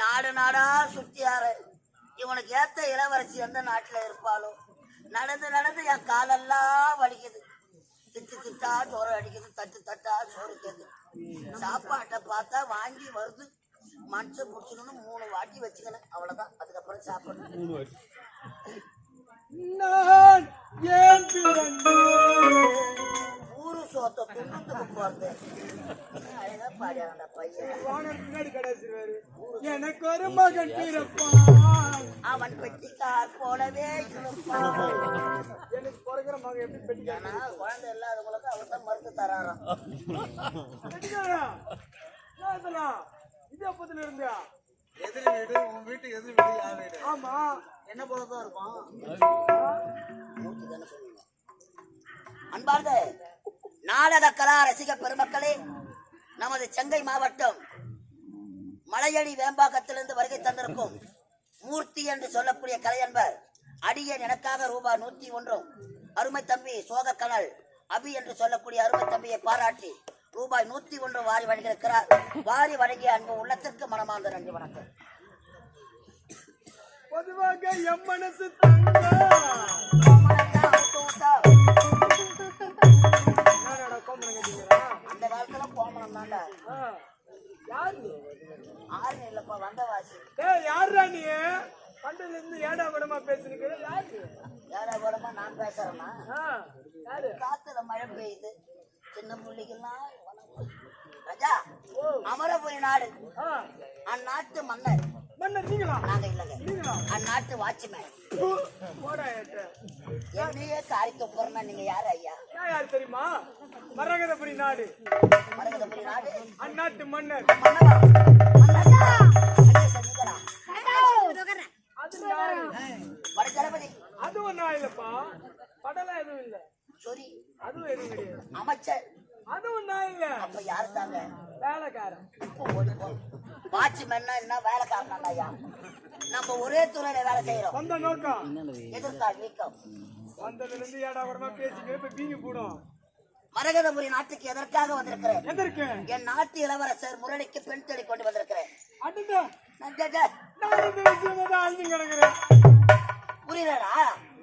நாடு நாடா சுத்தியாரு. இவனுக்கு ஏத்த இளவரசி எந்த நாட்டுல இருப்பாளோ. நடந்து நடந்து என் காலெல்லாம் வலிக்குது. திட்டு திட்டா சோறு அடிக்குது, தட்டு தட்டா சோறு கேக்குது. சாப்பாட்டை பார்த்தா வாங்கி வருது. மனுஷன் பிடிச்சணும்னு 3 வாட்டி வச்சுக்கணும், அவ்வளவுதான். அதுக்கப்புறம் சாப்பிடணும். ஊரு சோத்த துண்டுக்கு போறது அழகா பாடியாண்டா பையன். எனக்கு ஒரு மகன் பிறப்பான், அவன் பெட்டிக்கார் போலவே இருப்பான். எனக்கு பிறகுற மகன் எப்படி பெட்டிக்காரா? குழந்தை இல்லாதவங்களுக்கு அவர் தான் மருந்து தராராம். இது அப்பத்துல இருந்தா எதிரி வீடு, உன் வீட்டு எதிரி வீடு யார் வீடு? ஆமா, என்ன போலதான் இருக்கும். அன்பார்ந்த நாடக கலா ரசிக பெருமக்களே, நமது செங்கை மாவட்டம் மலையடி வேம்பாக்கத்திலிருந்து வருகை தந்திருக்கும் மூர்த்தி என்று சொல்லக்கூடிய கலையன்பர் அடியன் எனக்காக ரூபாய் 101 அருமை தம்பி சோக கனல் அபி என்று சொல்லக்கூடிய அருமை தம்பியை பாராட்டி ரூபாய் 101 வாரி வழங்கியிருக்கிறார். வாரி வழங்கிய அன்பு உள்ளத்திற்கு மனமார்ந்த நன்றி, வணக்கம். பொதுவாக என் மனசு அந்த காலத்துல கோமணம் தாண்டா. ஆறு இல்லப்பா, வந்தவாசி. யாருடா நீ? பண்டல இருந்து ஏடா கூடமா பேசுறீங்க? ஏடா கூடமா நான் பேசுறேன்னா? காத்துல மழை பெய்யுது, சின்ன பிள்ளைகள்லாம். ராஜா, அமரபுரி நாடு, அந்நாட்டு மன்னர். மன்னர் நீங்களா? நாங்க இல்லங்க, அந்நாட்டு வாட்ச்மேன். என்னையே காரி துப்புறனா நீங்க யாரு ஐயா? யாரு தெரியுமா? மரகதபுரி நாடு, மரகதபுரி நாடு, அந்நாட்டு மன்னர். அதுவும் நான் இல்லப்பா, படலாம் எதுவும் இல்ல. சரி, அதுவும் எதுவும் கிடையாது. அமைச்சர் அதுவும் நான் இல்ல. அப்ப யாரு தாங்க? வேலைக்காரன். வாட்ச்மேன்னா என்ன வேலைக்காரன் ஐயா? நம்ம ஒரே துறையில வேலை செய்யறோம். வந்த நோக்கம் எதிர்கால வீக்கம். வந்ததுல இருந்து ஏடா கூடமா பேசிக்கிட்டு இப்ப பீங்கி போடும். மரகதபுரி நாட்டுக்கு எதற்காக வந்திருக்கிறேன்? எதற்கு? என் நாட்டு இளவரசர் முரளிக்கு பெண் தேடி கொண்டு வந்திருக்கிறேன். புரியலடா?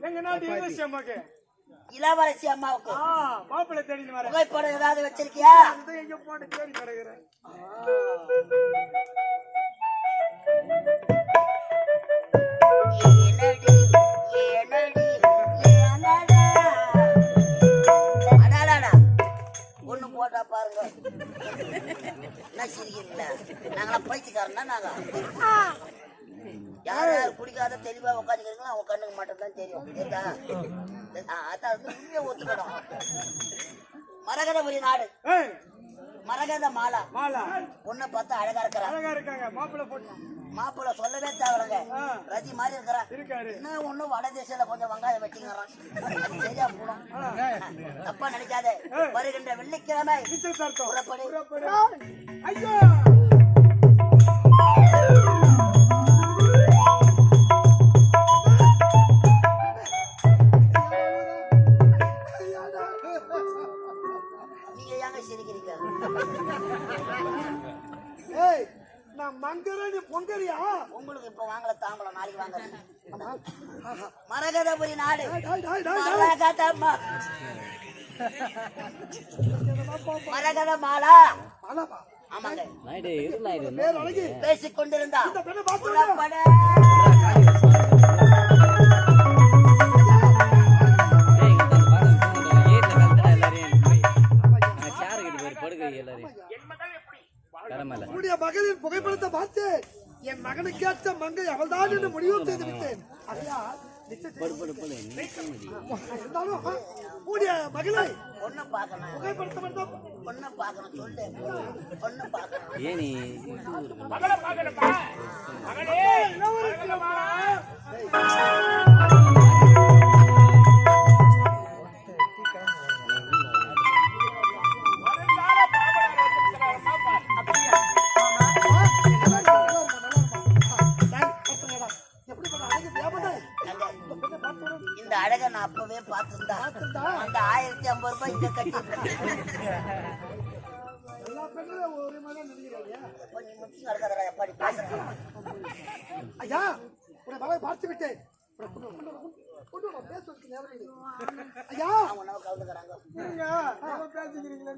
எங்க நாட்டு இளவரசி அம்மாக்கு, இளவரசி அம்மாவுக்கு மாப்பிள்ளை தேடி வர புகைப்படம் ஏதாவது வச்சிருக்கியா? எங்க போட்டு தேடி கிடக்குறேன். ஒண்ணு போட்டா பாருங்க. என்ன சிரிக்கிறீங்களா? நாங்களாம் பைத்தியக்காரன்னா நாங்க. யார் யார் குடிக்காத தெளிவா உட்காந்துக்கிறீங்களோ அவங்க கண்ணுக்கு மட்டும் தான் தெரியும். அதான் ஒத்துக்கணும். மரகதபுரி நாடு, மரகத மாலா. பொண்ணை பார்த்தா அழகா இருக்கிறாங்க. மாப்பிள்ள சொல்லவே தேவைங்க, ரதி மாதிரி இருக்கிறான். இன்னும் ஒண்ணும் வட தேசத்துல கொஞ்சம் வெங்காயம் வச்சுக்கிறான். சரியா போடும், தப்பா நினைக்காத. வருகின்ற வெள்ளிக்கிழமை புறப்படு. ஐயோ, நீங்க ஏங்க சிரிக்கிறீங்க? நான் மங்கரா, நீ பொங்கரியா? உங்களுக்கு இப்ப வாங்கல தாம்பலம், நாளைக்கு வாங்க. மரகதபுரி நாடு, மரகத மாலா. ஆமாங்க, பேசிக் கொண்டிருந்தா மகளின் புகைப்படத்தை பார்த்து என் மகனுக்கு ஏற்ற மங்கை அவள்தான் என்று முடிவு செய்து விட்டேன். மகளை பொண்ணு பார்க்கணும், புகைப்படத்தை பொண்ணு பார்க்கணும். சொல்லு, பொண்ணு பார்க்கணும். இந்த அழகை நான் அப்பவே பார்த்துருந்தா அந்த 1050 ரூபாய் இங்க கட்டி பார்த்து விட்டேன். கொண்டு வா, பேசுறதுக்கு நேரம் இல்லை. ஐயா, அவங்க நம்ம கவுந்துக்கிறாங்க. பேசிக்கிறீங்களா?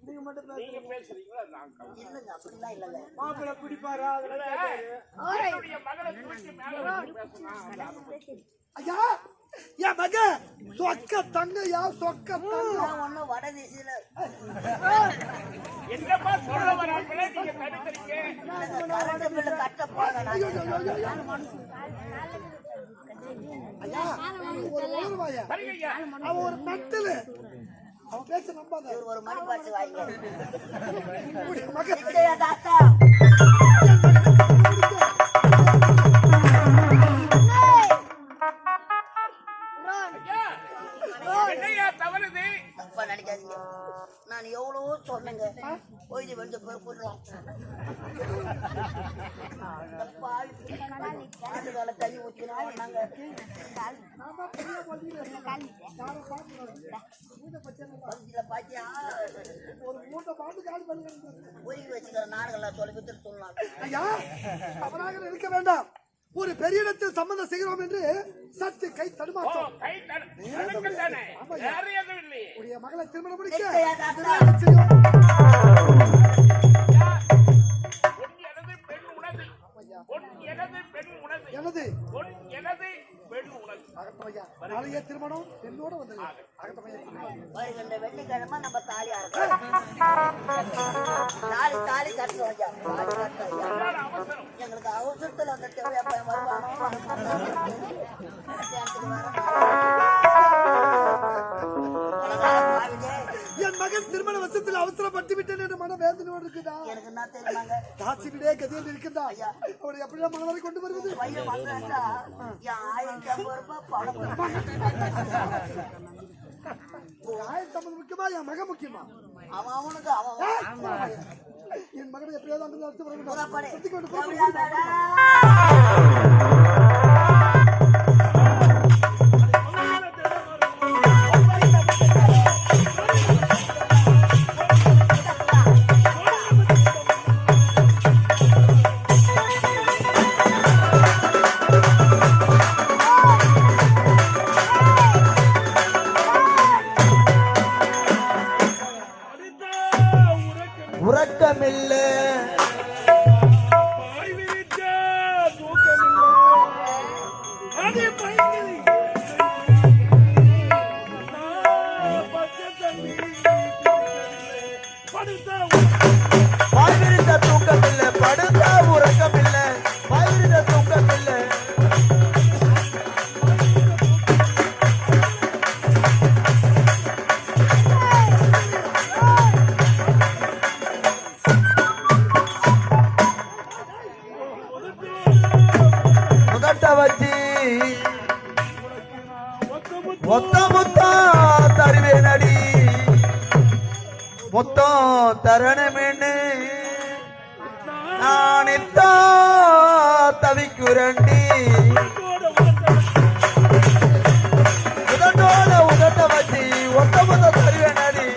நீங்க மட்டும் பேசுறீங்களா? நான் இல்லைங்க, அப்படிலாம் இல்லைங்க. மாப்பிள்ளை பிடிப்பாரா? என்னுடைய மகளை தூக்கி மேல வச்சு பேசணும். ஐயா, என் மக சொக்க தங்கையா, சொக்க தங்க. நான் ஒண்ணும் வடதிசையில என்னப்பா சொல்ல வராங்களே நீங்க தடுக்கிறீங்க. கரண்ட் பில்லு கட்ட போறேன். ஐயா, ஒரு உணர்வாயா, சரிங்கய்யா. அவன் ஒரு மெட்டலு, அவன் பேச நம்பாத. இவர் ஒரு மணி பாட்டு வாங்க. உடைய மகன் இல்லையா தாத்தா? என்னையா தவறுது? தப்பா நினைக்காதீங்க. நான் எவ்வளவோ சொன்னேங்க. போயிட்டு வந்து போடுறோம். ஆட்டுக்கால தண்ணி ஊற்றினோம். நாங்க பகுதியில பாத்தியா ஒரு மூட்டை பாட்டு காடு பண்ணி ஒதுக்கி வச்சுக்கிற நாடுகள்லாம் சொல்லி விட்டு சொல்லலாம். ஐயா, அவராக இருக்க வேண்டாம். ஒரு பெரிய இடத்தில் சம்பந்தம் செய்கிறோம் என்று சற்று கை தடுமாற்றம். கை தடுக்கத்தானே. வேற எதுவும் இல்லையே. உடைய மகளை திருமணம் முடிக்க இல்லையா தாத்தா? பொன் எனது பெண் உனது. பொன் எனது பெண் உனது. எனது பொன் எனது பெண் உனது. அகத்தமையா, நாளைய திருமணம் என்னோட வந்து அகத்தமையா வருகின்ற வெள்ளிக்கிழமை நம்ம தாலி அறுக்கிறோம். தாலி கட்டுறோம் ஐயா. தாலி கட்டுறோம் ஐயா. என்னோட அவசரம். எங்களுக்கு அவசரத்துல அந்த தேவையா பையன் வருவானோ என் மகன் திருமண வசத்தில் அவசரப்பட்டு விட்டேன் என்று மன வேதனையோடு இருக்குதா? எனக்கு என்ன தெரியுமாங்க? தாட்சி விடே கதியில் இருக்கின்றா. அவளை எப்படியா மனவரை கொண்டு வருவது? பையன் வந்தாச்சா என் 1050 ரூபாய் பணம் வரும். 1050 முக்கியமா, என் மகன் முக்கியமா? அவனுக்கு அவன் என் மகனை எப்படியாவது அங்கிருந்து அழைத்து வர வேண்டும். புறப்படு. சுத்திக் கொண்டு எப்படியா போய் மேடம்? உறக்கமில்ல பாய்விரித்த தூக்கமில்லை, படுத்தா உறக்கமில்லை, பாய்விரித்த தூக்கமில்லை. முதட்ட வச்சு மொத்த மொத்தம் தருவேனடி, மொத்தம் தரணமென்னு நானித்தா தவிக்குரண்டி. உதட்டோட உதட்ட வச்சு ஒத்த மொத்த தருவேனடி.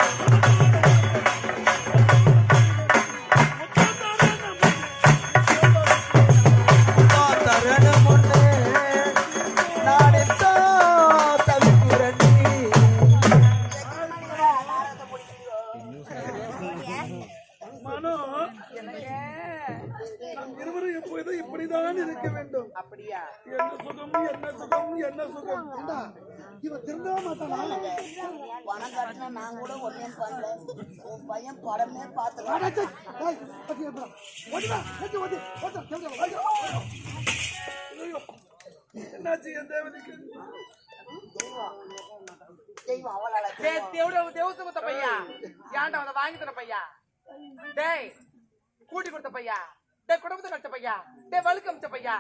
தரணம் ஒண்ணு நானித்தா தவிக்குரண்டி. இருவரும் எப்போதும் இப்படிதான் இருக்க வேண்டும். அப்படியா? என்ன சுகம், என்ன சுகம், என்ன சுகம். ஏண்டா, இவன் திருந்தவே மாட்டானா? பணம் கட்டினா நான் கூட ஒன்னே பண்ணல. உன் பையன் படமே பார்த்து அடச்சே, ஏய், பத்தி எப்படா? ஓடிடா, ஓடி, ஓடி, ஓடி, ஓடி, ஓடி. ஐயோ, என்னாச்சு என் தேவனுக்கு? தெய்வம் அவளால தேவசமத்த பையா, ஏன்டா அவனை வாங்கி தர பையா, டேய் கூட்டி கொடுத்த பையா, டேய் குடும்பத்தை கட்ட பையா, டேய் வழுக்க அமைச்ச பையா,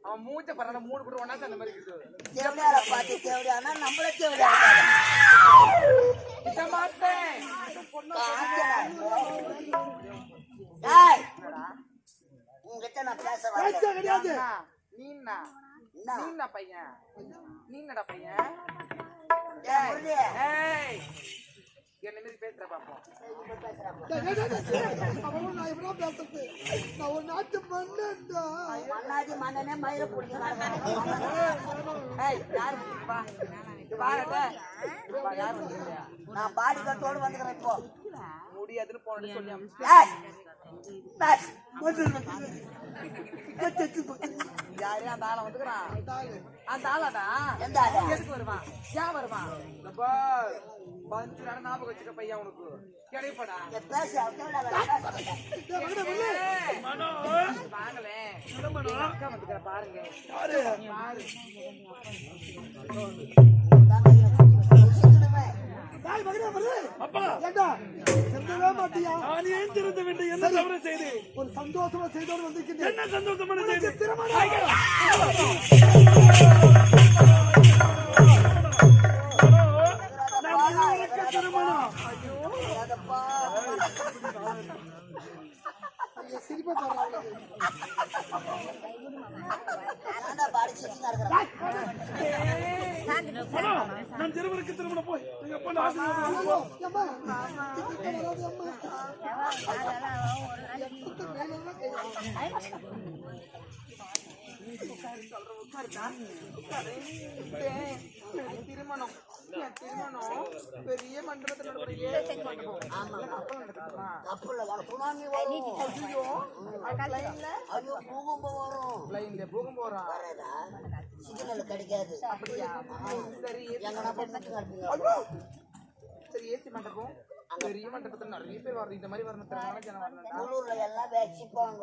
அவன் மூஞ்ச பரவாயில்ல 3 கூட ஒன்னா சேர்ந்த மாதிரி இருக்குது. தேவடியார பார்த்து தேவடியானா நம்மள தேவடியா இத மாட்டேன். உங்ககிட்ட நான் பேச பேச்சே வரேன். கிடையாது. நீன்னா என்ன? நீன்னா பையன், நீன்னடா பையன். ஏய், முரளி, ஏய் என்ன மாதிரி பேசுற பாப்போம். அவரும் நான் எப்படா பேசுறது? நான் ஒரு நாட்டு மன்னன்டா. மன்னாதி மன்னனே மயிர பிடிக்கிறாங்க. ஏய் யார் வா பாருங்க வா யார் வந்தீங்க? நான் பாடி கட்டோடு வந்துக்கிறேன் இப்போ. முடியாதுன்னு போனே சொல்லி அம்மா. ஏய், டேய், யாரு அந்த ஆளை வந்துக்கிறான்? அந்த ஆளாடா எந்த ஆளு? எதுக்கு வருவான்? ஏன் வருவான்? அப்பா பஞ்சு நாள் ஞாபகம் வச்சுக்க பையன் உனக்கு கிடைப்படா. இங்க பேசு, அவத்தோட வாங்கலே அக்கா வந்துக்கிற பாருங்க. பாரு டேய் மகனே வரு. அப்பா ஏண்டா திருந்தவே மாட்டியா? நான் ஏன் திருந்த வேண்டும்? என்ன தவறு செய்து? ஒரு சந்தோஷமா செய்தோடு வந்திருக்கின்றேன். என்ன சந்தோஷமான செய்தி? திருமணம். ஐயா, சிரிப்பா பாரு. பாடி சிரிச்சுதான் இருக்கிறேன். நான் திருமணக்கு திருமணம் போய் எங்க அப்பா ஆசீர்வாதம் ஐயோ, அம்மா. திட்டிட்டு வராது, அம்மா. திருமணம் திருமணம் பெரிய மண்டபத்தில் நடக்கிற தப்பு இல்ல, வர சுனாமி வரும். ஐயோ, பூகம்பம் வரும். பூகம் போறான். வரதா? சிக்னல் கிடைக்காது. அப்படியா? சரி எங்கன்னா போய் மீட்டிங் நடத்துங்க. சரி ஏசி மண்டபம் பெரிய மண்டபத்துல நிறைய பேர் வரணும். இந்த மாதிரி வரணும். திறமையான ஜனம் வரணும். உள்ளூர்ல எல்லாம் வச்சுப்பாங்க.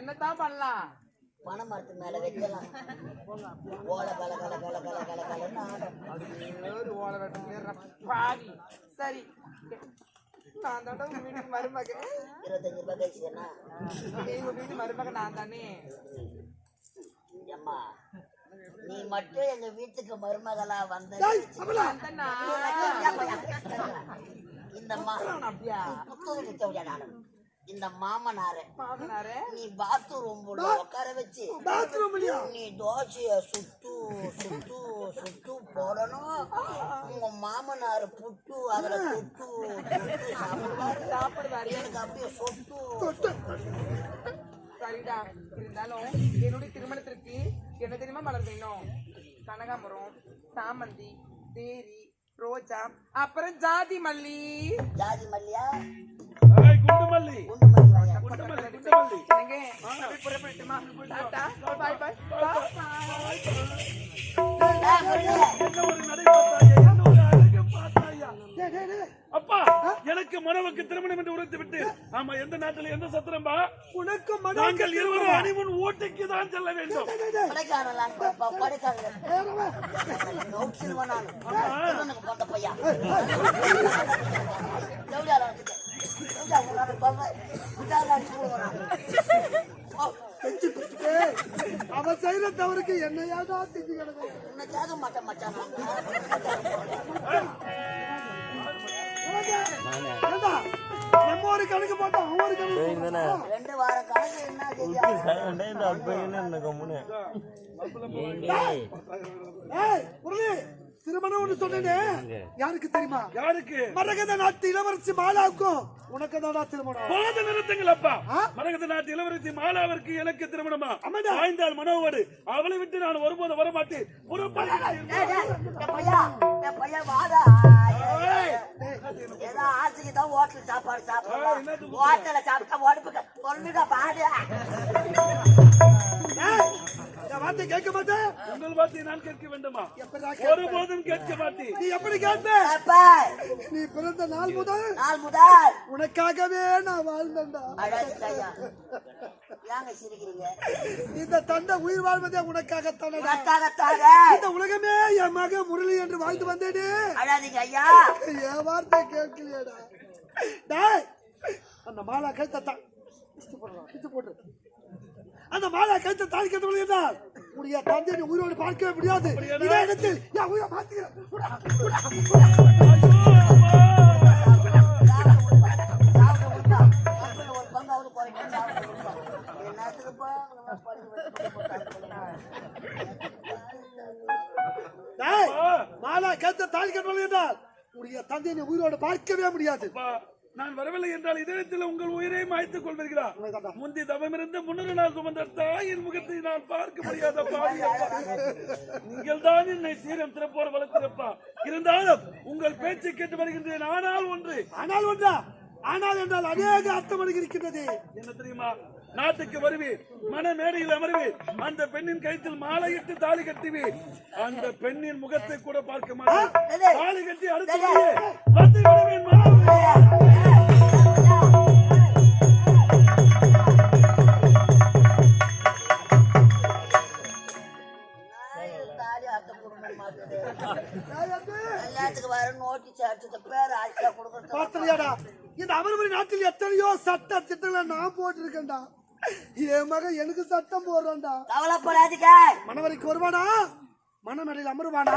என்னத்தான் பண்ணலாம்? பனை மரத்து மேல வைக்கலாம். ஓலை கல கல கல கல கல கலன்னு ஆடும். ஒரு ஓலை வெட்டம் பாவி. சரி நான் தாண்டா உங்க வீட்டுக்கு மருமக. 25 ரூபாய் கழிச்சுன்னா உங்க வீட்டு மருமக நான் தானே. அம்மா, நீ மட்டும் எங்க வீட்டுக்கு மருமகளா வந்த வந்தனா இந்த அப்படியா புத்தூர் வித்தவுடியா நானும் இந்த மாமனார மாமனாரே நீ பாத்ரூம் உட்கார வச்சு நீ தோசைய சுட்டு சுட்டு சுட்டு போடணும். உங்க மாமனார் புட்டு அதுல சுட்டு சுட்டு சாப்பிடுவாரு. எனக்கு அப்படியே சொட்டு. சரிடா. இருந்தாலும் என்னுடைய திருமணத்திற்கு என்ன தெரியுமா மலர் வேணும்? கனகாமரம், சாமந்தி, தேரி, ரோஜா, அப்புறம் ஜாதி மல்லி. ஜாதி மல்லியா? குண்டு மல்லி குண்டு மல்லி வாயா? என்னங்க? அப்படியே புறப்பட்டுமா? டாடா. பாய் பாய். என்ன ஒரு நடை பார்த்தாயா? என்ன ஒரு அழகு பார்த்தாயா? டேய், டேய், டேய். அப்பா எனக்கு மனவுக்கு திருமணம் என்று உரைத்து விட்டு ஆமா எந்த நாட்டில் எந்த சத்திரம்பா? உனக்கு நாங்கள் இருவரும் அணிவன் ஓட்டைக்கு தான் செல்ல வேண்டும். கொடைக்கானல் கொடைக்கானல் நோட்சில் நான் போட்ட பையா ஜவுளியால வச்சுட்டேன். அவன் செய்யற தவறுக்கு என்னையாடா திட்டி கிடக்கும். உன்னை கேட்க மாட்டேன் மச்சான். நம்ம ஒரு கணக்கு போட்டோம், அவன் ஒரு கணக்கு போட்டான். 2 வாரம் கணக்கு என்ன ஏய், முரளி, திருமணம் ஒண்ணு சொன்னேனே, யாருக்கு தெரியுமா? யாருக்கு? மரகத நாட்டு இளவரசி மாலாவுக்கும் உனக்கு தானா திருமணம். போத நிறுத்துங்கள் அப்பா. மரகத நாட்டு இளவரசி மாலாவிற்கு எனக்கு திருமணமா? வாய்ந்தால் மனோவோடு அவளை விட்டு நான் ஒருபோது வரமாட்டேன். ஏதோ ஆசைக்கு தான் ஹோட்டல் சாப்பாடு சாப்பிடலாம். ஹோட்டல சாப்பிட்டா உடம்புக்கு பொண்ணுங்க பாடு. வார்த்தை கேட்க மாட்டேன். உங்கள் வார்த்தையை நான் கேட்க வேண்டுமா? ஒருபோதும் கேட்க மாட்டேன். நீ எப்படி கேட்ப? நீ பிறந்த நாள் முதல் உனக்காகவே நான் வாழ்ந்தேன்டா. ஏங்க சிரிக்கிறீங்க? இந்த தந்தை உயிர் வாழ்வதே உனக்காகத்தானே. இந்த உலகமே என் மக முரளி என்று வாழ்ந்து வந்தேனே. அழாதீங்க ஐயா. என் வார்த்தை கேட்கலையடா. டேய், அந்த மாலா கைத்தான் போட்டு அந்த மாலா கைத்த தாலி கட்டவில்லை என்றால் உடைய தந்தை உயிரோடு பார்க்கவே முடியாது. இதே இடத்தில் என் உயிரை மாத்துகிறேன். மாலா கைத்த தாலி கட்டவில்லை என்றால் உடைய தந்தையை நீ உயிரோடு பார்க்கவே முடியாது. அப்பா, நான் வரவில்லை என்றால் இதயத்தில் உங்கள் உயிரை மாய்த்துக் கொள்வீர்களா? முந்தி தவமிருந்து 300 நாள் சுமந்த தாயின் முகத்தை நான் பார்க்க முடியாத பாவி அப்பா. நீங்கள் தான் என்னை சீரம் திறப்போர் வளர்த்திருப்பா. இருந்தாலும் உங்கள் பேச்சை கேட்டு வருகின்றேன். ஆனால் ஒன்றா ஆனால் என்றால் அநேக அர்த்தம் இருக்கின்றது. என்ன தெரியுமா? நாட்டுக்கு வருவீர், மன மேடையில் அமர்வீர், அந்த பெண்ணின் கழுத்தில் மாலையிட்டு தாலி கட்டுவீர். அந்த பெண்ணின் முகத்தை கூட பார்க்க மாட்டேன். தாலி கட்டி அடுத்து வந்து விடுவேன். எல்லாத்துக்கு வர நோட்டீஸ் அடிச்சது பேர் ஆட்சியா கொடுக்கறது. பார்த்தலையாடா, இந்த அமர்மொழி நாட்டில் எத்தனையோ சட்ட திட்டங்களை நான் போட்டிருக்கேன்டா. என் மகன் எனக்கு சட்டம் போடுறான்டா. கவலைப்படாதீங்க. மணவரைக்கு வருவானா? மணமேடையில் அமருவானா?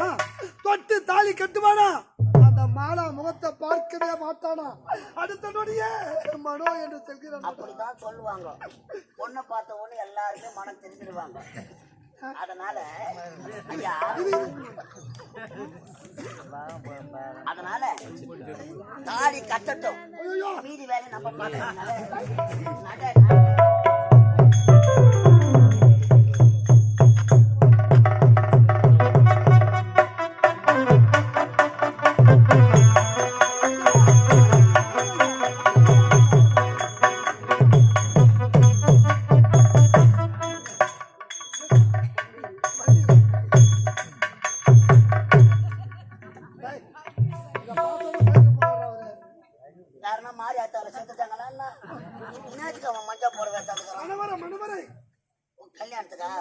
தொட்டு தாலி கட்டுவானா? அந்த மாலா முகத்தை பார்க்கவே மாட்டானா? அடுத்த நொடியே மனோ என்று சொல்கிறான். அப்படிதான் சொல்லுவாங்க. பொண்ணை பார்த்த உடனே எல்லாருமே மனம் தெரிஞ்சிருவாங்க. அதனால ஐயா, அதனால தாலி கட்டட்டும், மீதி வேலை நம்ம பார்க்கறதுனால மாறி ஆத்தால சேர்த்துட்டாங்களா? இன்னாச்சுக்கு அவன் மஞ்சள் போட வேண்டாம் மணவரை கல்யாணத்துக்கா?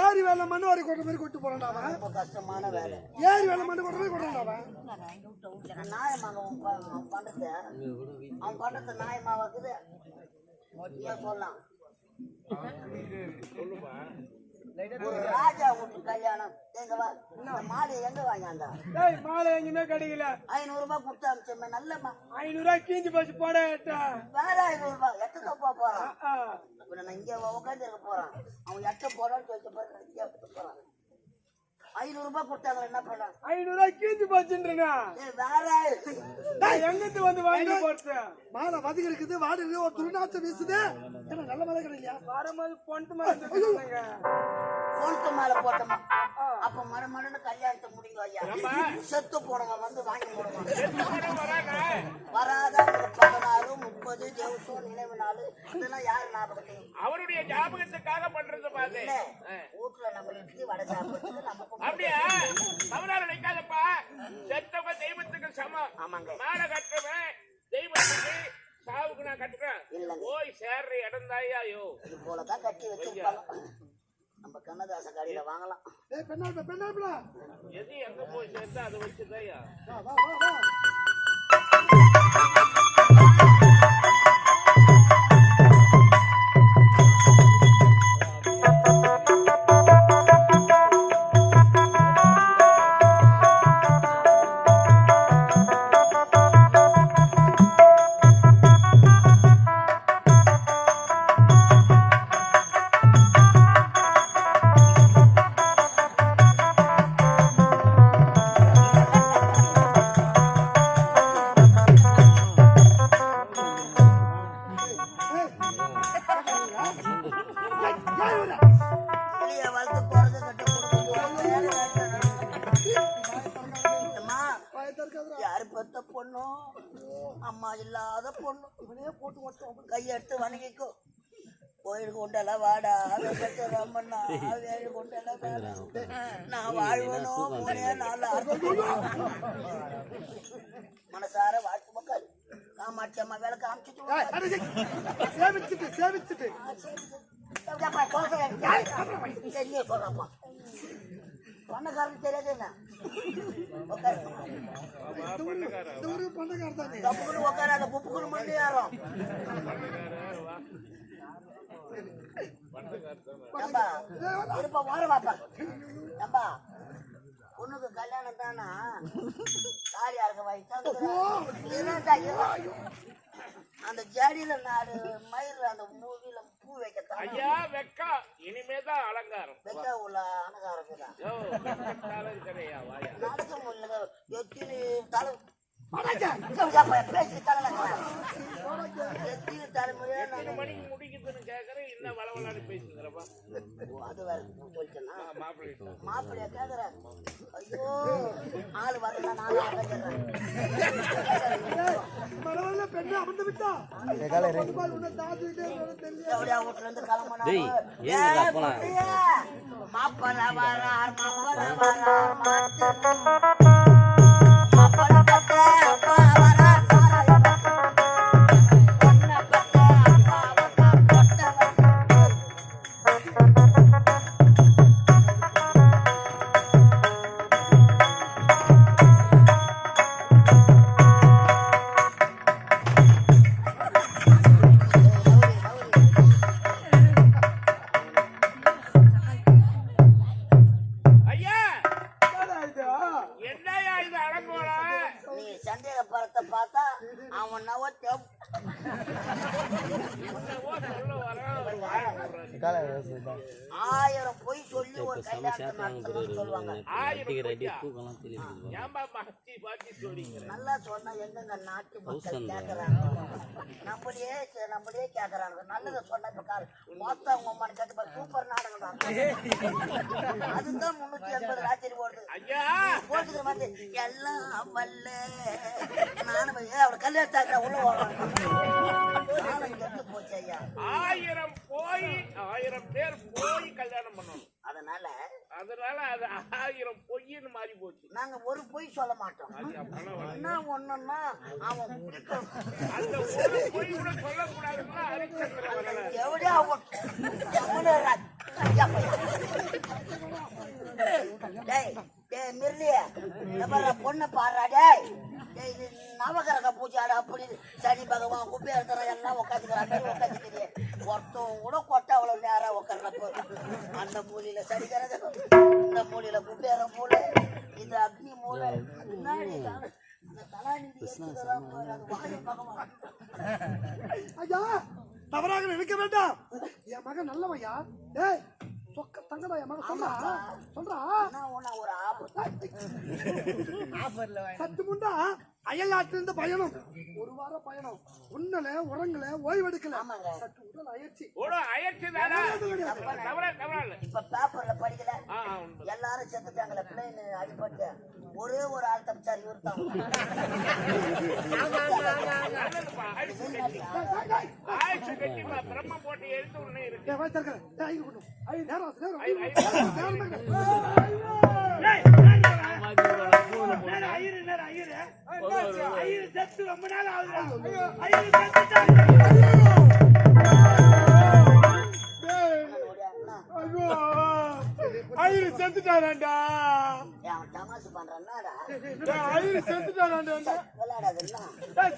ஏரி வேலை மண்ணு வரை கொட்ட மாதிரி கொட்டு போறான்டா. கஷ்டமான வேலை. ஏரி வேலை மண்ணு கொட்ட மாதிரி கொட்டான்டா. நியாயமாக அவன் பண்றது நியாயமா இருக்குது. சொல்லலாம் ஒரு ராஜா வீட்டு கல்யாணம். மாலை எங்க வாங்கியாண்டா? மாலை எங்கேயுமே கிடைக்கல. 500 ரூபாய் கொடுத்து அமிச்சோமே. நல்லம்மா 500 ரூபாய் கீஞ்சி போச்சு போட. வேற 500 ரூபாய் எட்ட போறான். நான் இங்க உட்காந்து இருக்க போறான். அவன் எட்ட போடான்னு சொல்லிட்டு போறான். 500 ரூபாய் கொடுத்தாங்க. என்ன பண்றான்? 500 ரூபாய் கீஞ்சி போச்சுன்றீங்க. வேற எங்கிட்டு வந்து வாங்கி போட்டு மாலை வதகி இருக்குது. வாடு ஒரு துருநாச்சம் வீசுது. நல்ல மழை கிடைக்கலையா? வரும்போது பொண்ணு மேல பொண்ணு மேல போட்டோமா? அப்ப மறுமணு கல்யாணத்தை முடிங்க ஐயா. செத்து போனவன் வந்து வாங்கி போடுவான். வராத 16, 30 தேவசம் நினைவு நாள் இதெல்லாம் யாரு ஞாபகம்? அவருடைய ஞாபகத்துக்காக பண்றது பாரு. வீட்டுல நம்ம இட்லி வடை சாப்பிட்டு நமக்கு அப்படியே தவறாக நினைக்காதப்பா. செத்தவங்க தெய்வத்துக்கு சமம். ஆமாங்க. மேல கட்டுறவன் தெய்வத்துக்கு சாவுக்கு நான் கட்டுறேன். போய் சேர்ற இடம் தாயாயோ இது போலதான் கட்டி வச்சிருப்பாங்க. நம்ம கண்ணதாச கடையில வாங்கலாம். எது எங்க போய் சேர்த்தா அதை வச்சுதாயா? வளர்த்து போறது கட்ட பொண்ணும் அம்மா இல்லாத பொண்ணும் இவனே போட்டு ஓட்டுவோம் கையெடுத்து வணங்கிக்கோ கோயில் கொண்டெல்லாம் வாடா ரம்மண்ணா வேறு கொண்டெல்லாம் வாடா நான் வாழ்வனும் 3 4 மனசார வாழ்த்து மக்கள் காமாட்சி அம்மா வேலை காமிச்சிட்டு சேவிச்சுட்டு சொல்றப்பா பண்ணக்காரன் தெரியாது என்ன உட்காராத புப்புக்குன்னு மண்டி யாரும் இருப்பா வார வாப்பா ஏம்பா பொண்ணுக்கு கல்யாணம் தானா தாலி அறுக்க வயசு அந்த ஜடியில 4 மயிர் அந்த மூவில பூ வைக்கத்தான் ஐயா வெக்கா இனிமேதான் அலங்காரம் வெக்கா உள்ள அலங்காரம் நடக்க முடியல எத்தனை தலை பேசி தலைமுறையா மணிக்கு முடிக்குதுன்னு கேக்குறேன் என்ன வளவலான்னு பேசுங்கிறப்பா அது வேற சொல்லிட்டேன்னா மாப்பிள்ளைய கேக்குறேன் ஐயோ ஆளு வரல மரவல்ல பெண்ணு அமர்ந்து விட்டா எவ்வளோ வீட்டுல இருந்து கிளம்புனா மாப்பிள்ள வரார் மாப்பிள்ள வரார் மாப்பிள்ள பத்த அப்பா வரார் பொண்ணை பத்த அப்பா வரார் பொட்டை ஐயா என்னையா இது அலங்கோல நீ சந்தேக படத்தை பார்த்தா அவன் சொல்ல வரேன் 1000 பொய் சொல்லி ஒரு கல்யாணத்தை நடத்தணும்னு சொல்லுவாங்க. 1000 ஏன்பா மாத்தி மாத்தி சொல்றீங்க நல்லா சொன்னா எங்கங்க நாட்டு மக்கள் கேக்குறாங்க, நம்மளே கேக்குறாங்க. நல்லதை சொன்னா இப்ப காரு மொத்தம் அவங்க அம்மானு கேட்டு சூப்பர் நாடகம் தான். அதுதான் 380 ராத்திரி போடுது. ஐயா போட்டுக்கிற மாதிரி எல்லாம் வல்ல நானும் அவட கல்யாணத்தாக்குற உள்ள போச்சு ஐயா. 1000 போய் 1000 பேர் போய் கல்யாணம் பண்ணணும். அதனால அது 1000 பொய்ன்னு மாறி போச்சு. நாங்க ஒரு பொய் சொல்ல மாட்டோம். என்ன ஒண்ணுன்னா அவன் அந்த ஒரு பொய் கூட சொல்லக்கூடாதுன்னா ஹரிச்சந்திரன் எவடியா பொண்ணை பாடுறா டேய், இது நவகிரக பூஜை அப்படி சனி பகவான் குப்பையா எல்லாம் உட்காந்துக்கிறாங்க. ஒருத்தவங்க கூட கொட்டை அவ்வளவு நேரம் உட்கார்றப்போ அந்த மூலையில சரிக்கிறது, இந்த மூலையில குப்பேற மூளை, இது அக்னி மூளை, பின்னாடி ஐயா தவறாக நினைக்க வேண்டாம். என் மகன் நல்லவையா. ஏய் சொக்க தங்கடா என் மகன் சொல்றா ஒரு சத்து முண்டா அயல் நாட்டிலிருந்து பயணம், 1 வார பயணம், உண்ணல உறங்கல ஓய்வெடுக்கல, சற்று உடல் அயற்சி. இப்ப பேப்பர்ல படிக்கல எல்லாரும் செத்துட்டாங்களே, பிளைன் அடிபட்டு ஒரே ஒரு ஆள் தப்பிச்சார். இவர் தான் பிரம்ம போட்டு எடுத்து ஒண்ணு இருக்கு. ரொம்ப நாள் ஆகுது. ஐயரு செத்துட்டாராண்டா. தமாசு பண்றான்டா, ஐயரு செத்துட்டாராண்டா. விளையாடாதுன்னா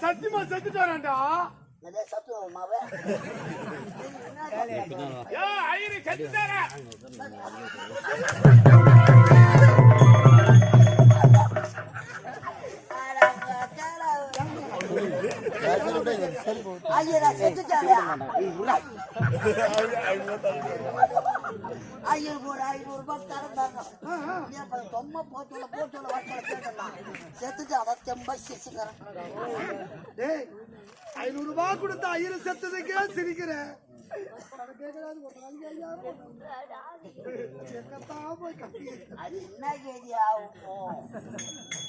சத்தியமா செத்துட்டாராண்டா. சத்துவம் மாவே ஐயரு செத்துட்டாரா. ஐயரா செத்துட்டாரா. ஐயர் ஒரு 500 ரூபாய் தரந்தாங்க. தொம்மா போச்சோல கேட்கலாம். செத்துட்டு அதை தெம்ப சிரிச்சுக்கிறேன். 500 ரூபாய் கொடுத்த ஐயர் செத்ததுக்கே சிரிக்கிறேன். கேட்கறாது ஒரு நாளைக்கு ஐயா எங்கத்தான் போய் கட்டி அது என்ன கேதி ஆகும்?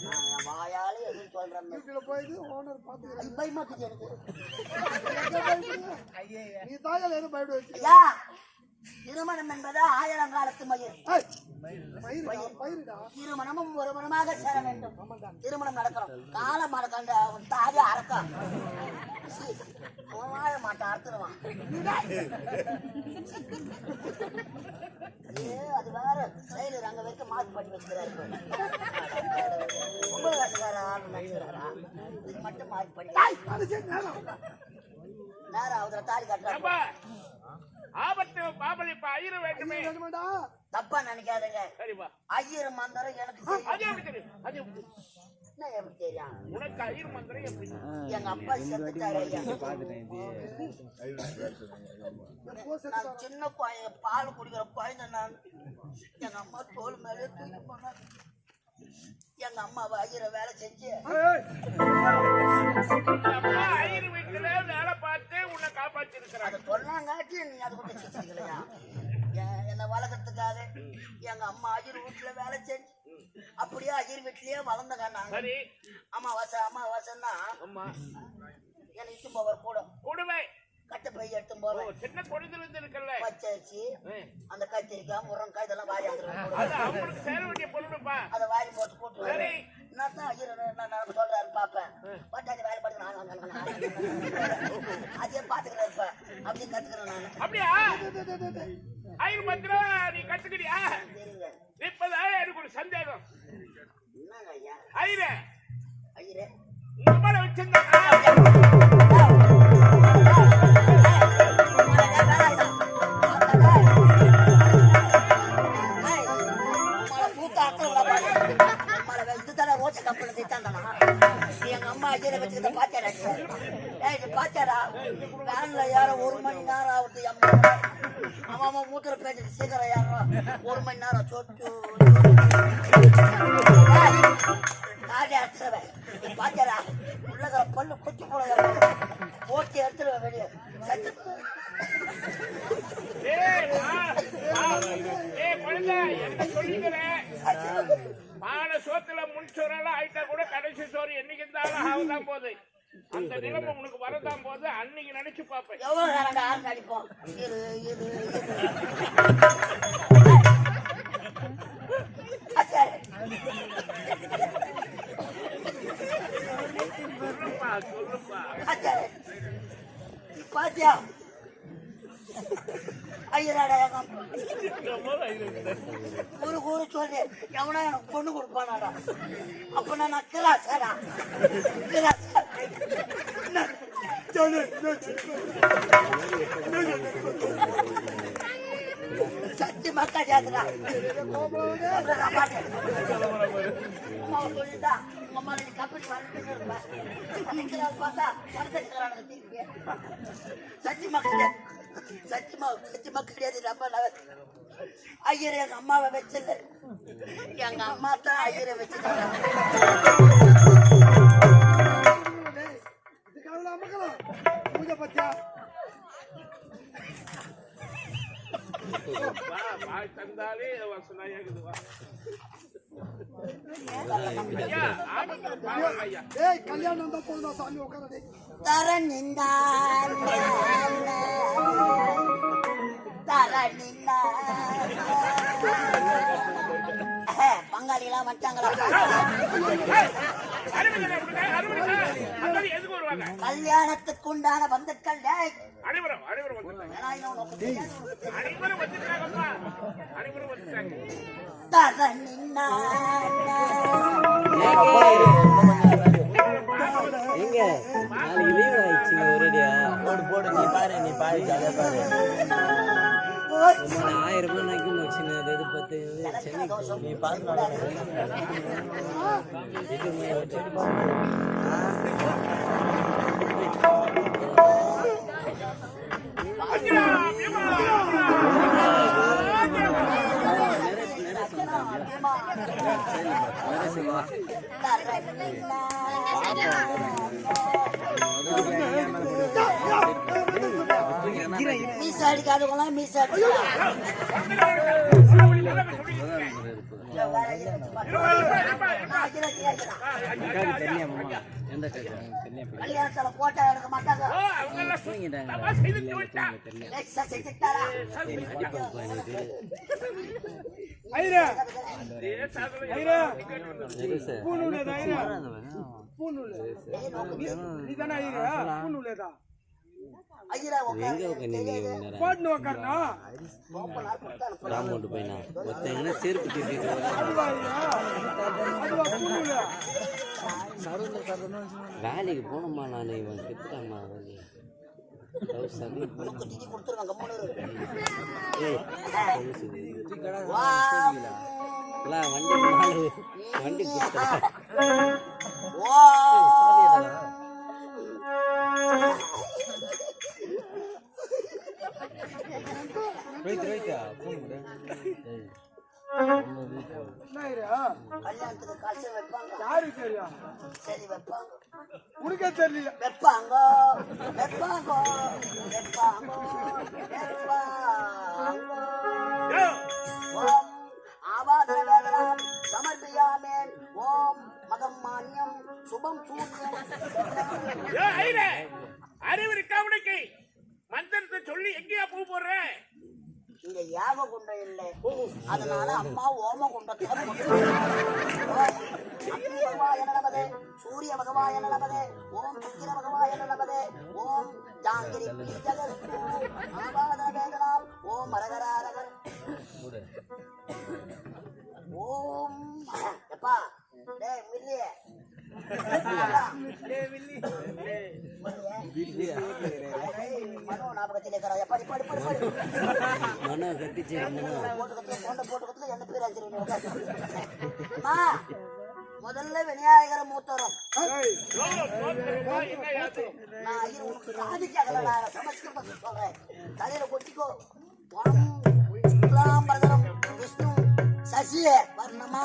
நான் என் வாயால எதுவும் சொல்றேன். வீட்டுல போயிட்டு ஓனர் பாத்துக்கிறேன் அது பயமாக்குது எனக்கு. நீ தாயால எதுவும் பயப்பட வச்சு ஐயா, திருமணம் என்பது 1000 காலத்து மயிர். பயிருடா திருமணமும் ஒரு மனமாக சேர வேண்டும். திருமணம் நடக்கணும். காலம் மறக்கண்ட தாதி அறக்கம் வாழ மாட்டான், அறுத்துருவான். அது வேற செயலர் அங்க வரைக்கும் மாத்து பண்ணி வச்சுக்கிறாரு. ரொம்ப வசதியாரா நினைக்கிறாரா? இது மட்டும் மாத்து பண்ணி நேரம் ஆகுதுல தாலி கட்டுறாங்க. ஆபத்து பாபலி இப்ப ஐயர வேண்டுமே. தப்பா நினைக்காதங்க. சரிப்பா. ஐயர் மந்திரம் எனக்கு தெரியும். அது எப்படி தெரியும்? அது எப்படி? என்ன எப்படி தெரியும்? உனக்கு ஐயர் மந்திரம் எப்படி? எங்க அப்பா செத்துட்டாரு ஐயா. நான் சின்ன குழந்தை, பால் குடிக்கிற குழந்தை நான். எங்க அம்மா தோல் மேலே தூக்கி போனாங்க. எங்க அம்மாவை ஐயரை வேலை செஞ்சு அப்பா ஐயர் வீட்டுல வேலை பார்த்து உன்னை காப்பாத்தி இருக்கிறாங்க. அதை சொன்னாங்காட்டி நீ அது கூட செஞ்சுக்கலையா? என்ன வளர்க்கறதுக்காக எங்க அம்மா ஐயர் வீட்டுல வேலை செஞ்சு அப்படியே ஐயர் வீட்லயே வளர்ந்தங்க நாங்க. சரி. அமாவாசைன்னா என்னை இட்டு போவார் கூட. கொடுமை. கட்டை பை எடுத்து போவேன். சின்ன கொழுந்திருந்து இருக்கல. பச்சரிசி, அந்த கத்திரிக்காய், முருங்கைக்காய் இதெல்லாம் வாரி அது அவங்களுக்கு சேர வேண்டிய பொருளுப்பா. அதை வாரி போட்டு போட்டு சரி. நான் தான் ஐயர் நான் சொல்றாரு பாப்பேன். பட்டாதி வேலை பார்த்து அதையே பாத்துக்கிறேன். இப்ப அப்படியே கத்துக்கிறேன் நான். அப்படியா? ஐயர் மந்திரம் நீ கத்துக்கிறியா? தெரியுங்க. இப்பதான் எனக்கு ஒரு சந்தேகம். என்னங்க ஐயா? ஐயரே, ஐயரே உங்க மேல வச்சிருந்தா எங்க அம்மா ஐயரை வச்சுக்கிட்ட பாச்சாரா? பாச்சாரா வேன்ல யாரோ 1 மணி நேரம் ஆகுது. அம்மா மூத்திர பேச்சு சீக்கிரம் யாரோ 1 மணி நேரம் சொட்டு காடி அடிச்சிருவேன். பாச்சாரா உள்ளத பல்லு குத்தி போட போட்டி எடுத்துருவேன் வெளியே. பான சோத்துல முன் சோறெல்லாம் ஆயிட்டா கூட கடைசி சோறு என்னைக்கு இருந்தாலும் ஆகுதான் போகுது. அந்த நிலைமை உனக்கு வரதான் போது அன்னைக்கு நினைச்சு பாப்பேன். எவ்வளவு நேரம் ஆறு அடிப்போம். சொல்லுப்பா. பாத்தியா ஐயராடா ஊரு சொல்லி எவனா எனக்கு பொண்ணு கொடுப்பானாடா? அப்ப நான் கிராசாடா சத்தி மக்கா ஜாத்துடா. அம்மாவை சொல்லிட்டா உங்க அம்மா நீ கப்பல் வந்துட்டு இருப்பேன். பார்த்தா பணத்துக்கிறானுங்க திருப்பி. சத்தி மக்கள் கிடையாது. ரொம்ப ஐயர் எங்க அம்மாவை வச்சல. எங்க அம்மா தான் ஐயரை வச்சுட்டாங்க. பூஜை பத்தியா தந்தாலே வசனா ஏகுதுவா. ஏய் கல்யாணம் தான் போதும் சாமி உட்காரடி. பங்காளிகளா வந்துட்டாங்களா? கல்யாணத்துக்கு உண்டான பந்துக்கள் அனைவரும் வந்துட்டாங்கப்பா. அனைவரும் வந்துட்டாங்க. எங்க நாளைக்கு லீவ் ஆயிடுச்சு ஒரேடியா. போடு நீ பாரு ஜாலியா பாரு. 1000 ரூபாய் நாக்கி வச்சுன்னு அது இது பத்து சென்னைக்கு நீ பார்த்து மீசை அடிக்காதவங்களாம் மீசை அடிக்கலாம். கல்யாணத்துல போட்டோ எடுக்க மாட்டாங்க. எக்ஸா செஞ்சுட்டாரா? ஐரா ஐரா பூநூலேதா ஐரா பூநூலே நீதானே ஐரா பூநூலேதா ஐயரா உட்காரு. போட்டு உக்காரனா ராமோட்டு போயினா ஒருத்தங்க செருப்பு தூக்கிட்டு அதுவா ஐரா அதுவா பூநூலே வேலைக்கு போனோமா நான் இவன் கிட்டாமா குட்டிக்கு கொடுத்துருவாங்க கம்முனு இரு. வண்டி என்ன ஐரா கல்யாணத்துக்கு காசு வைப்பாங்க. யாருக்கு தெரியும் சரி வைப்பாங்க உனக்கே தெரியல வைப்பாங்க வைப்பாங்க வைப்பாங்க வைப்பாங்க. ஓம் ஆவாதனவேதனம் சமர்ப்பியாமேன். ஓம் மகம் மான்யம் சுபம் சூன்யம். அறிவு இருக்கா உனக்கு? மந்திரத்தை சொல்லி எங்கேயா பூ போடுற? இங்க யாக குண்டம் இல்லை, அதனால அம்மா ஓம குண்டத்தை அக்னி பகவாய நமதே, சூரிய பகவாய நமதே, ஓம் சுக்கிர பகவாய நமதே, ஓம் ஜாங்கிரி ஜகஸ்து ஆவாதன வேதனாம், ஓம் அரகராரகர், ஓம் எப்பா டேய் மில்லியே மனோ ஞாபகத்தில் இருக்கிறா. படி படி படி படி மன கட்டிச்சு போட்டு என்ன பேர் ஆச்சு? முதல்ல விநாயகர மூத்தரம் நான் ஐயர் உனக்கு சாதிக்காகல, நான் சமஸ்கிருதம் சொல்றேன். தலையில கொட்டிக்கோ. பரதரம் விஷ்ணு சசிய வர்ணமா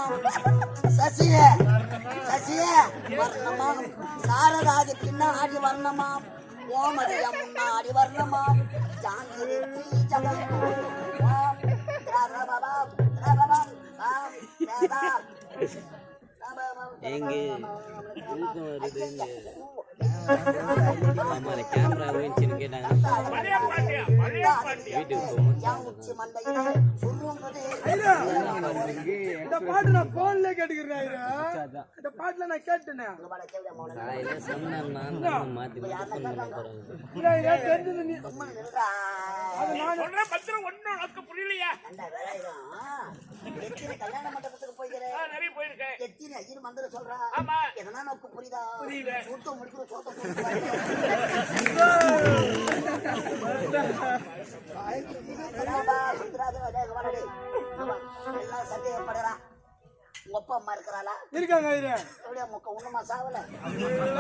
சசிய சசிய வர்ணமா சாரதாதி பின்னாடி வர்ணமா ஓமதிய முன்னாடி வர்ணமா ஜாங்கிரி ஜகஸ்து ஓம் ரபபம் ரபபம் ஆம் ரபா எங்க தூக்கம் வருது ஆமா கேமரா போயிடுச்சுன்னு கேட்டாங்க வீட்டுக்கு இந்த பாட்டு நான் போன்ல கேட்டுக்கிறேன் ஐரா. இந்த பாட்டுல நான் கேட்டேனே காலையில சொன்னா மாத்தி இல்ல ஐரா தெரிஞ்சது நீ அது நான் சொல்ற பத்திரம் ஒண்ணும் உனக்கு புரியலையா? கல்யாண மண்டபத்துக்கு போய்கிறேன், நிறைய போயிருக்கேன். எத்தனை ஐயர் மந்திரம் சொல்றா? ஆமா. எதனா நோக்கு புரியுதா? புரியல. சூத்தம் முடிக்கிற சூத்தம் எல்லாம் சந்தேகப்படுறான். உங்க அப்பா அம்மா இருக்கிறாளா? இருக்காங்க ஐரா. எப்படியா முக்க ஒண்ணுமா சாவல?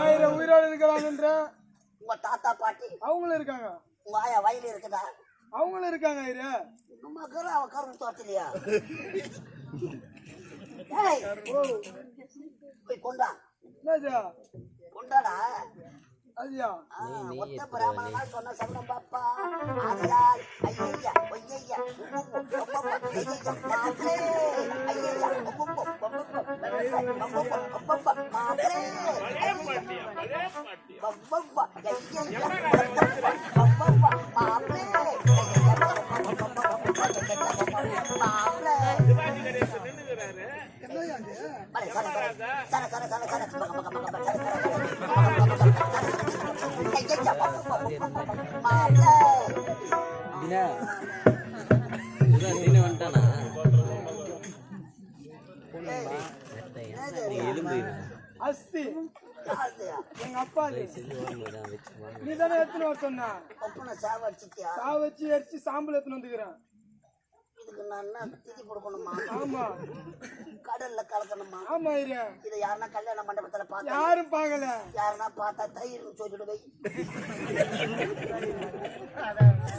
ஐரா உயிரோடு இருக்கிறாங்கன்ற உங்க தாத்தா பாட்டி அவங்களும் இருக்காங்க. உங்க ஆயா வயலு இருக்குதா? அவங்களும் இருக்காங்க ஐரா. உங்க மகர அவ கரும்பு தோட்டலையா? போய் கொண்டா என்னஜா கொண்டாடா. ஐயா ஒத்த பிராமணனா சொன்ன சமணம் பாப்பா ஆதியாய் ஐயா ஒய்யா மாப்ளே ஐயா மாப்ளே வந்துட்டானா எலும்பு அஸ்தி எங்க அப்பா நீ தானே எடுத்துன்னு வர சொன்ன. சாவடிச்சிட்டியா? சாவச்சு அரிச்சு சாம்பல் எடுத்துன்னு வந்துக்கிறேன். இதுக்கு நான் என்ன திதி கொடுக்கணுமா? ஆமா கடல்ல கலக்கணுமா? ஆமா ஐயா. இதை யாருன்னா கல்யாண மண்டபத்துல பார்த்தா யாரும் பார்க்கல. யாருன்னா பார்த்தா தயிர்னு சொல்லிட்டு போய்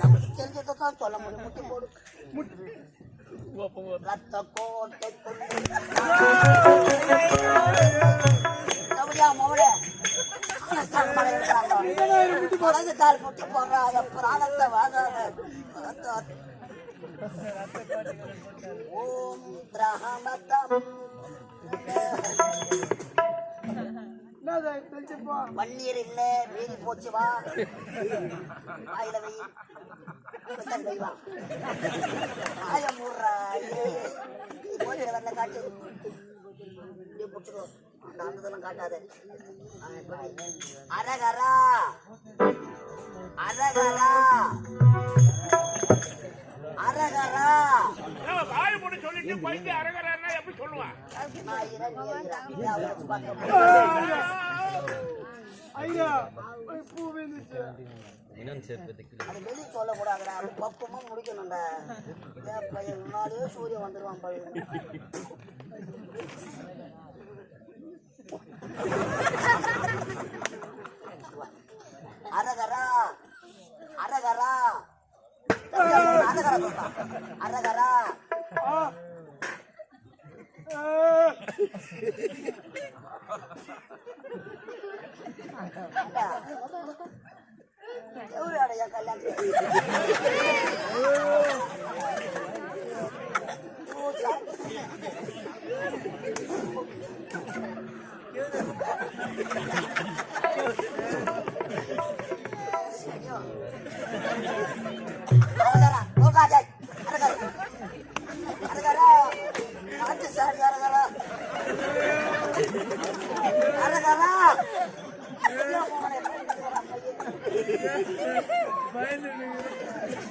நமக்கு தெரிஞ்சதான் சொல்ல முடியும். முட்டி போடு ரத்த கோட்டை முட்டி போடுறாங்க பிராணத்தை வாங்காத ஓம் திரஹமதம் என்னது தெரிஞ்சுப்பா பன்னீர் இல்ல மீறி போச்சு வா வாயில வை வா ஆய மூடுறா போயிட வரல காட்டு இப்படி பிடிச்சிக்கோ அந்த அந்ததெல்லாம் காட்டாத அரகரா அரகரா அரகரா வாய் போட்டு சொல்லிட்டு போயிட்டு அரகரன்னா எப்படி சொல்லுவான்? ஐயா பூ வந்துச்சு அது வெளியே சொல்லக்கூடாதுடா அது பக்குவமா முடிக்கணும்டா ஏன் பையன் முன்னாடியே சூரியன் வந்துடுவான் பையன் அரகரா அரகரா அரகரா சொல்றா அரகரா எவ்வளோ கல்யாணம் அரகரா கோகாஜை அரகரா அரகரா ஆச்சு சார் அரகரா அரகரா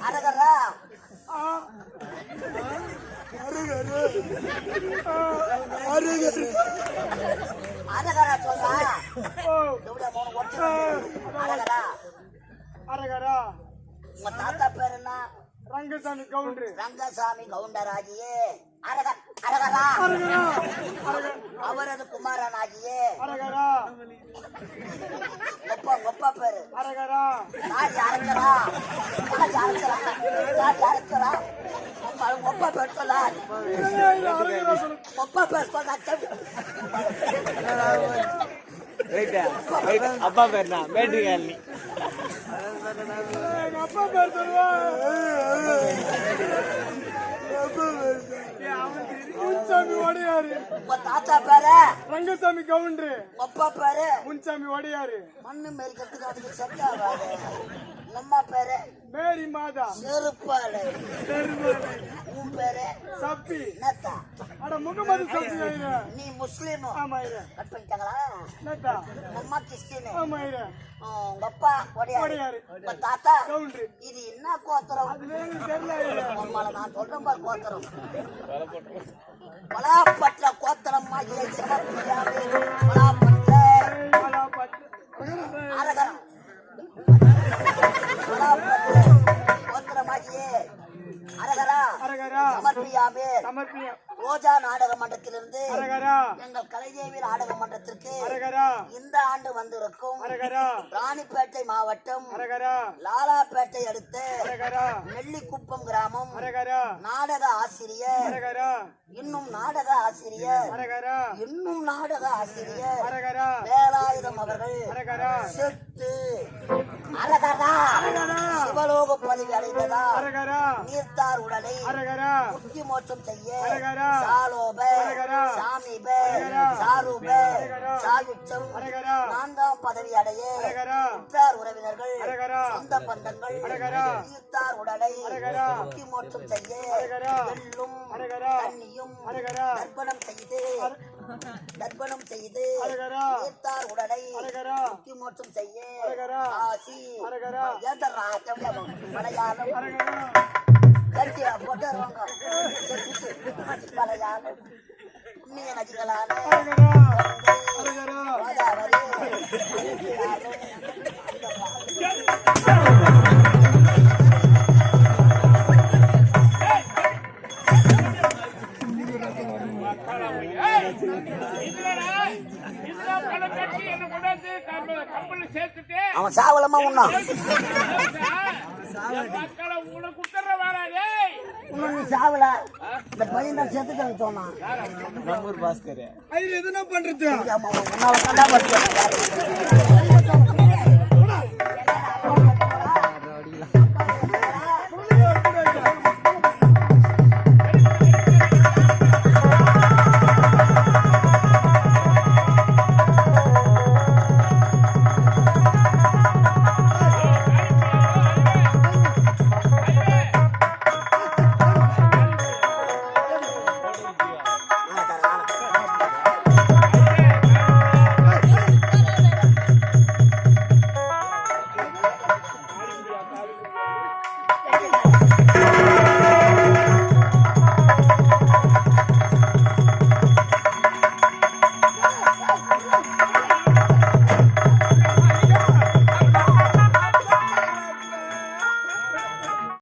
அரகரா அரகரா சொல்றா எவ்வளவு மூணு வருஷம் அரகரா அரகரா உங்க தாத்தா பேர் என்ன? ரங்கசாமி கவுண்டரு ரங்கசாமி கவுண்டராகியே அரகர் அரகரா அவரது குமாரன் ஆகியே அரகரா ஒப்பா பேரு அரகரா தாடி அரைக்கிறா தாடி அரைக்கிறா தாடி அரைக்கிறா ஒப்பா பேர் சொல்ல அரகரா சொல்லு ஒப்பா பேர் சொல்ல அப்பா பேர்னா பேட்டரி காலனி எங்க அப்பா பேர் சொல்லுவா முன்சாமி ஒடையாரு உங்க தாத்தா பேரு ரங்கசாமி கவுண்டரு ஒப்பா பேரு முன்சாமி ஒடையாரு மண்ணு மெரிக்கிறதுக்கு அதுக்கு செட் ஆகாது அம்மா பேரு மேரி மாதா செருப்பாளு உன் பேரு சப்பி நத்தா அட முகமது சப்பி ஐயா நீ முஸ்லீம் ஆமா ஐயா கட் பண்ணிட்டாங்களா நட்டா அம்மா கிறிஸ்டின் ஆமா ஐயா உங்க அப்பா ஒடையாரு ஒடையாரு உங்க தாத்தா கவுண்டரு இது என்ன கோத்திரம் அது எனக்கு தெரியல ஐயா உங்களை நான் சொல்றேன் பாரு கோத்திரம் பலாப்பற்ற கோத்திரம் ஆகிய சிவப்பிரியாவே பலாப்பற்ற அரகரம் பலாப்பற்ற கோத்திரமாகியே அரகரா அரகரா சமர்ப்பியாமே சமர்ப்பியா ரோஜா நாடக மன்றத்திலிருந்து அரகரா எங்கள் கலைதேவி நாடக மன்றத்திற்கு அரகரா இந்த ஆண்டு வந்திருக்கும் அரகரா ராணிப்பேட்டை மாவட்டம் அரகரா லாலாப்பேட்டை அடுத்த அரகரா நெல்லிக்குப்பம் கிராமம் அரகரா நாடக ஆசிரியர் அரகரா இன்னும் நாடக ஆசிரியர் அரகரா இன்னும் நாடக ஆசிரியர் அரகரா வேலாயுதம் அவர்கள் அரகரா செத்து அரகரா சிவலோக பதவி அடைந்ததா அரகரா நீர்த்தார் உடலை அரகரா முக்தி மோட்சம் செய்ய அரகரா சாலோப அரகரா சாமிப அரகரா சாரூப அரகரா சாயுச்சம் அரகரா 4ஆம் பதவி அடைய அரகரா உற்றார் உறவினர்கள் அரகரா சொந்த பந்தங்கள் அரகரா நீர்த்தார் உடலை அரகரா முக்தி மோட்சம் செய்ய அரகரா எள்ளும் அரகரா தண்ணியும் அரகரா தர்ப்பணம் செய்து அரகரா நீர்த்தார் உடலை அரகரா முக்தி மோட்சம் செய்ய அரகரா ஆசி அரகரா ஏதரா மலையாளம் அரகரா கட்டியா போட்டு வருவாங்க மலையாளம் உண்மைய நதிகளான அரகரா அரகரா கோதாவரி அவன் சாவலமா உண்ணா நீ சாவல இந்த பையன் தான் செத்துட்டு சொன்னான் நம்மூர் பாஸ்கர் ஐயா எதுனா பண்றது உன்னால கண்டா